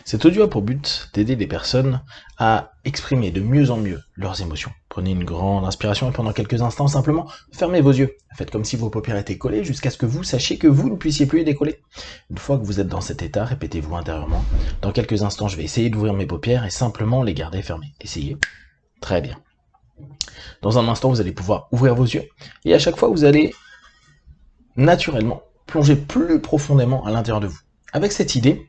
Cet audio a pour but d'aider les personnes à exprimer de mieux en mieux leurs émotions. Prenez une grande inspiration et pendant quelques instants, simplement, fermez vos yeux. Faites comme si vos paupières étaient collées jusqu'à ce que vous sachiez que vous ne puissiez plus les décoller. Une fois que vous êtes dans cet état, répétez-vous intérieurement. Dans quelques instants, je vais essayer d'ouvrir mes paupières et simplement les garder fermées. Essayez. Très bien. Dans un instant, vous allez pouvoir ouvrir vos yeux et à chaque fois, vous allez naturellement plonger plus profondément à l'intérieur de vous. Avec cette idée,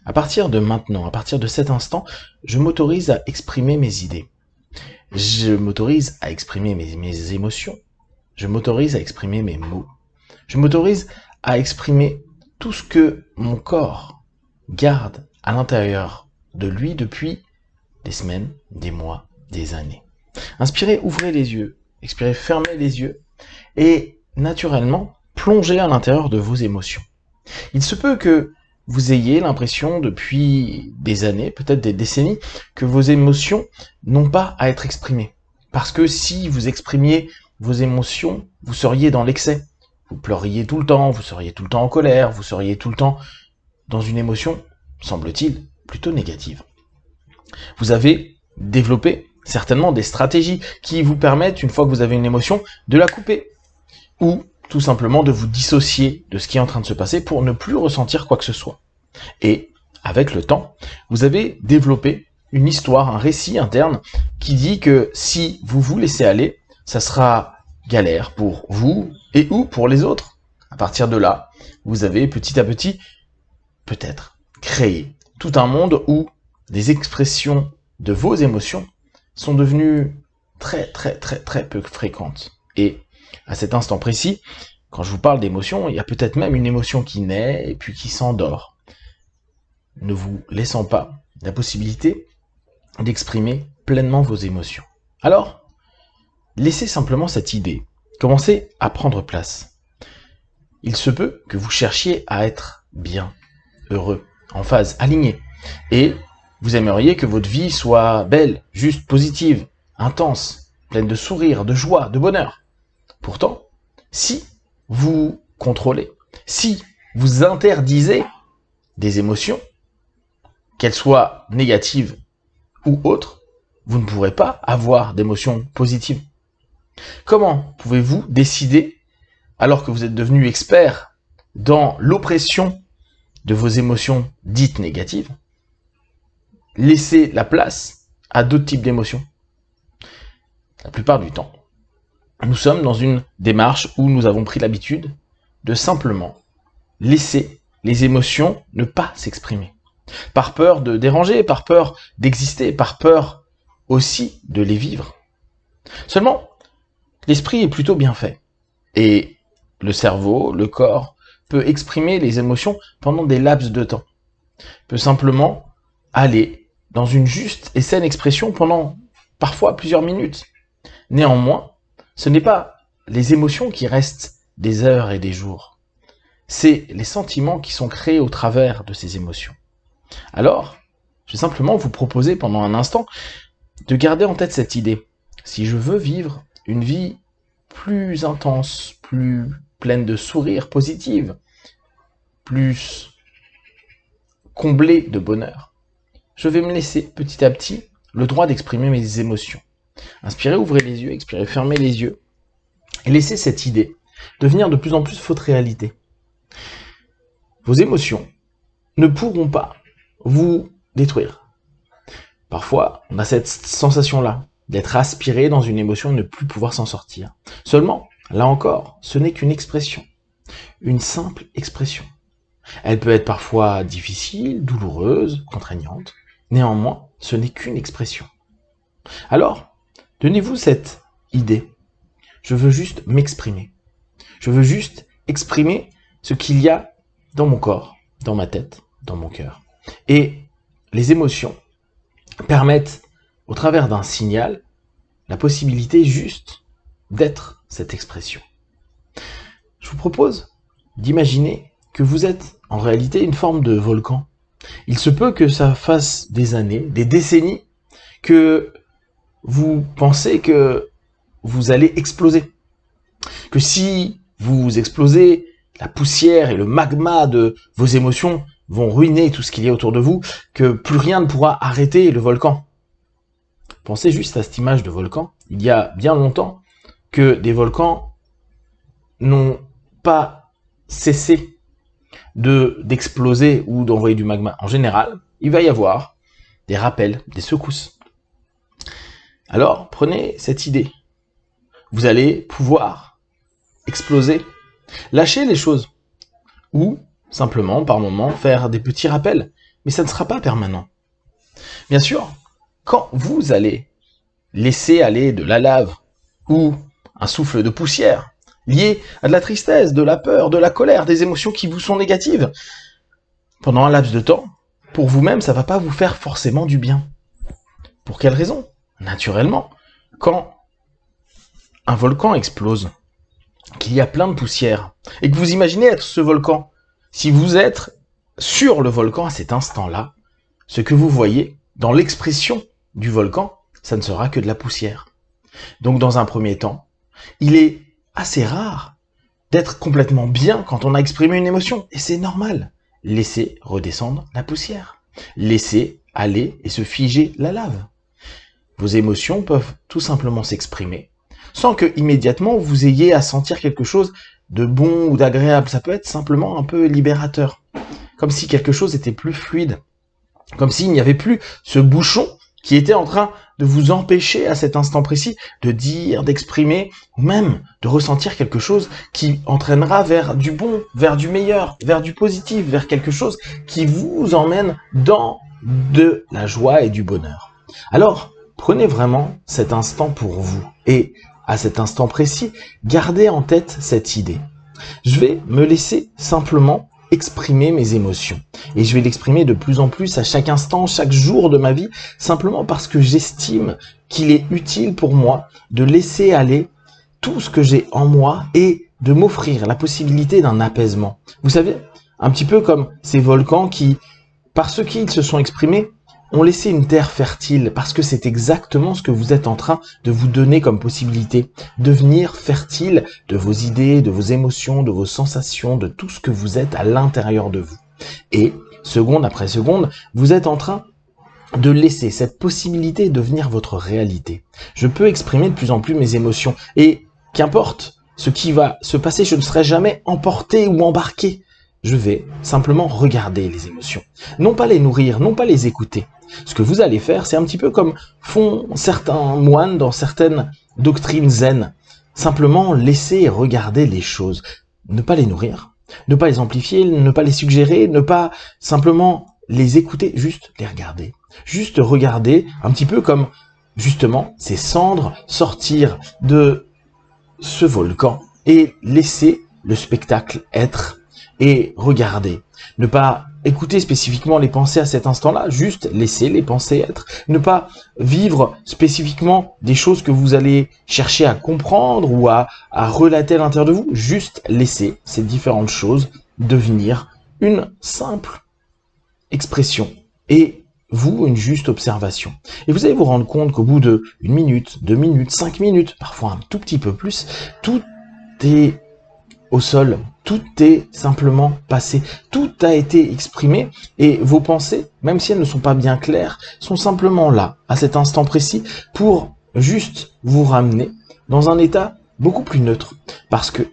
à partir de maintenant, à partir de cet instant, je m'autorise à exprimer mes idées. Je m'autorise à exprimer mes émotions. Je m'autorise à exprimer mes mots. Je m'autorise à exprimer tout ce que mon corps garde à l'intérieur de lui depuis des semaines, des mois, des années. Inspirez, ouvrez les yeux. Expirez, fermez les yeux. Et naturellement, plongez à l'intérieur de vos émotions. Il se peut que vous ayez l'impression depuis des années, peut-être des décennies, que vos émotions n'ont pas à être exprimées. Parce que si vous exprimiez vos émotions, vous seriez dans l'excès. Vous pleuriez tout le temps, vous seriez tout le temps en colère, vous seriez tout le temps dans une émotion, semble-t-il, plutôt négative. Vous avez développé certainement des stratégies qui vous permettent, une fois que vous avez une émotion, de la couper. Ou tout simplement de vous dissocier de ce qui est en train de se passer pour ne plus ressentir quoi que ce soit. Et, avec le temps, vous avez développé une histoire, un récit interne qui dit que si vous vous laissez aller, ça sera galère pour vous et ou pour les autres. À partir de là, vous avez petit à petit, peut-être, créé tout un monde où des expressions de vos émotions sont devenues très peu fréquentes. Et à cet instant précis, quand je vous parle d'émotion, il y a peut-être même une émotion qui naît et puis qui s'endort, ne vous laissant pas la possibilité d'exprimer pleinement vos émotions. Alors, laissez simplement cette idée commencer à prendre place. Il se peut que vous cherchiez à être bien, heureux, en phase, aligné, et vous aimeriez que votre vie soit belle, juste, positive, intense, pleine de sourires, de joie, de bonheur. Pourtant, si vous contrôlez, si vous interdisez des émotions, qu'elles soient négatives ou autres, vous ne pourrez pas avoir d'émotions positives. Comment pouvez-vous décider, alors que vous êtes devenu expert dans l'oppression de vos émotions dites négatives, laisser la place à d'autres types d'émotions? La plupart du temps, nous sommes dans une démarche où nous avons pris l'habitude de simplement laisser les émotions ne pas s'exprimer. Par peur de déranger, par peur d'exister, par peur aussi de les vivre. Seulement, l'esprit est plutôt bien fait. Et le cerveau, le corps, peut exprimer les émotions pendant des laps de temps. Peut simplement aller dans une juste et saine expression pendant parfois plusieurs minutes. Néanmoins, ce n'est pas les émotions qui restent des heures et des jours. C'est les sentiments qui sont créés au travers de ces émotions. Alors, je vais simplement vous proposer pendant un instant de garder en tête cette idée. Si je veux vivre une vie plus intense, plus pleine de sourires positifs, plus comblée de bonheur, je vais me laisser petit à petit le droit d'exprimer mes émotions. Inspirez, ouvrez les yeux, expirez, fermez les yeux et laissez cette idée devenir de plus en plus votre réalité. Vos émotions ne pourront pas vous détruire. Parfois, on a cette sensation-là d'être aspiré dans une émotion et ne plus pouvoir s'en sortir. Seulement, là encore, ce n'est qu'une expression, une simple expression. Elle peut être parfois difficile, douloureuse, contraignante. Néanmoins, ce n'est qu'une expression. Alors, donnez-vous cette idée. Je veux juste m'exprimer. Je veux juste exprimer ce qu'il y a dans mon corps, dans ma tête, dans mon cœur. Et les émotions permettent, au travers d'un signal, la possibilité juste d'être cette expression. Je vous propose d'imaginer que vous êtes en réalité une forme de volcan. Il se peut que ça fasse des années, des décennies, que vous pensez que vous allez exploser. Que si vous explosez, la poussière et le magma de vos émotions vont ruiner tout ce qu'il y a autour de vous, que plus rien ne pourra arrêter le volcan. Pensez juste à cette image de volcan. Il y a bien longtemps que des volcans n'ont pas cessé d'exploser ou d'envoyer du magma. En général, il va y avoir des rappels, des secousses. Alors, prenez cette idée. Vous allez pouvoir exploser, lâcher les choses, ou simplement, par moment, faire des petits rappels. Mais ça ne sera pas permanent. Bien sûr, quand vous allez laisser aller de la lave, ou un souffle de poussière, lié à de la tristesse, de la peur, de la colère, des émotions qui vous sont négatives, pendant un laps de temps, pour vous-même, ça ne va pas vous faire forcément du bien. Pour quelle raison? Naturellement, quand un volcan explose, qu'il y a plein de poussière, et que vous imaginez être ce volcan, si vous êtes sur le volcan à cet instant-là, ce que vous voyez dans l'expression du volcan, ça ne sera que de la poussière. Donc dans un premier temps, il est assez rare d'être complètement bien quand on a exprimé une émotion, et c'est normal. Laissez redescendre la poussière. Laissez aller et se figer la lave. Vos émotions peuvent tout simplement s'exprimer, sans que immédiatement vous ayez à sentir quelque chose de bon ou d'agréable. Ça peut être simplement un peu libérateur, comme si quelque chose était plus fluide, comme s'il n'y avait plus ce bouchon qui était en train de vous empêcher à cet instant précis de dire, d'exprimer, ou même de ressentir quelque chose qui entraînera vers du bon, vers du meilleur, vers du positif, vers quelque chose qui vous emmène dans de la joie et du bonheur. Alors, prenez vraiment cet instant pour vous et à cet instant précis, gardez en tête cette idée. Je vais me laisser simplement exprimer mes émotions. Et je vais l'exprimer de plus en plus à chaque instant, chaque jour de ma vie, simplement parce que j'estime qu'il est utile pour moi de laisser aller tout ce que j'ai en moi et de m'offrir la possibilité d'un apaisement. Vous savez, un petit peu comme ces volcans qui, par ce qu'ils se sont exprimés, ont laissé une terre fertile, parce que c'est exactement ce que vous êtes en train de vous donner comme possibilité. Devenir fertile de vos idées, de vos émotions, de vos sensations, de tout ce que vous êtes à l'intérieur de vous. Et, seconde après seconde, vous êtes en train de laisser cette possibilité devenir votre réalité. Je peux exprimer de plus en plus mes émotions, et qu'importe ce qui va se passer, je ne serai jamais emporté ou embarqué. Je vais simplement regarder les émotions. Non pas les nourrir, non pas les écouter. Ce que vous allez faire, c'est un petit peu comme font certains moines dans certaines doctrines zen. Simplement laisser regarder les choses. Ne pas les nourrir, ne pas les amplifier, ne pas les suggérer, ne pas simplement les écouter, juste les regarder. Juste regarder, un petit peu comme, justement, ces cendres sortir de ce volcan et laisser le spectacle être et regarder. Ne pas écouter spécifiquement les pensées à cet instant-là, juste laisser les pensées être. Ne pas vivre spécifiquement des choses que vous allez chercher à comprendre ou à relater à l'intérieur de vous, juste laisser ces différentes choses devenir une simple expression et vous, une juste observation. Et vous allez vous rendre compte qu'au bout de 1 minute, 2 minutes, 5 minutes, parfois un tout petit peu plus, tout est au sol, tout est simplement passé, tout a été exprimé et vos pensées, même si elles ne sont pas bien claires, sont simplement là, à cet instant précis, pour juste vous ramener dans un état beaucoup plus neutre. Parce que,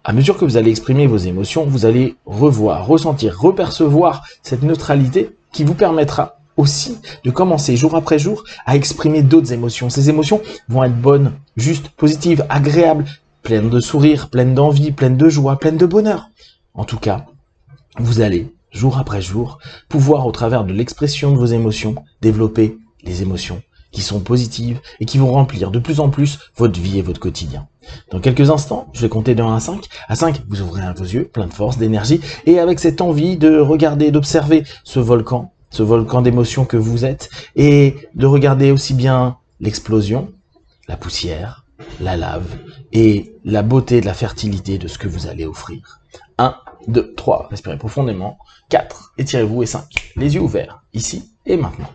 à mesure que vous allez exprimer vos émotions, vous allez revoir, ressentir, repercevoir cette neutralité qui vous permettra aussi de commencer jour après jour à exprimer d'autres émotions. Ces émotions vont être bonnes, justes, positives, agréables, pleine de sourires, pleine d'envie, pleine de joie, pleine de bonheur. En tout cas, vous allez, jour après jour, pouvoir, au travers de l'expression de vos émotions, développer les émotions qui sont positives et qui vont remplir de plus en plus votre vie et votre quotidien. Dans quelques instants, je vais compter de 1 à 5. À 5, vous ouvrez vos yeux, plein de force, d'énergie, et avec cette envie de regarder, d'observer ce volcan d'émotions que vous êtes, et de regarder aussi bien l'explosion, la poussière, la lave et la beauté de la fertilité de ce que vous allez offrir. 1, 2, 3, respirez profondément. 4, étirez-vous et 5, les yeux ouverts, ici et maintenant.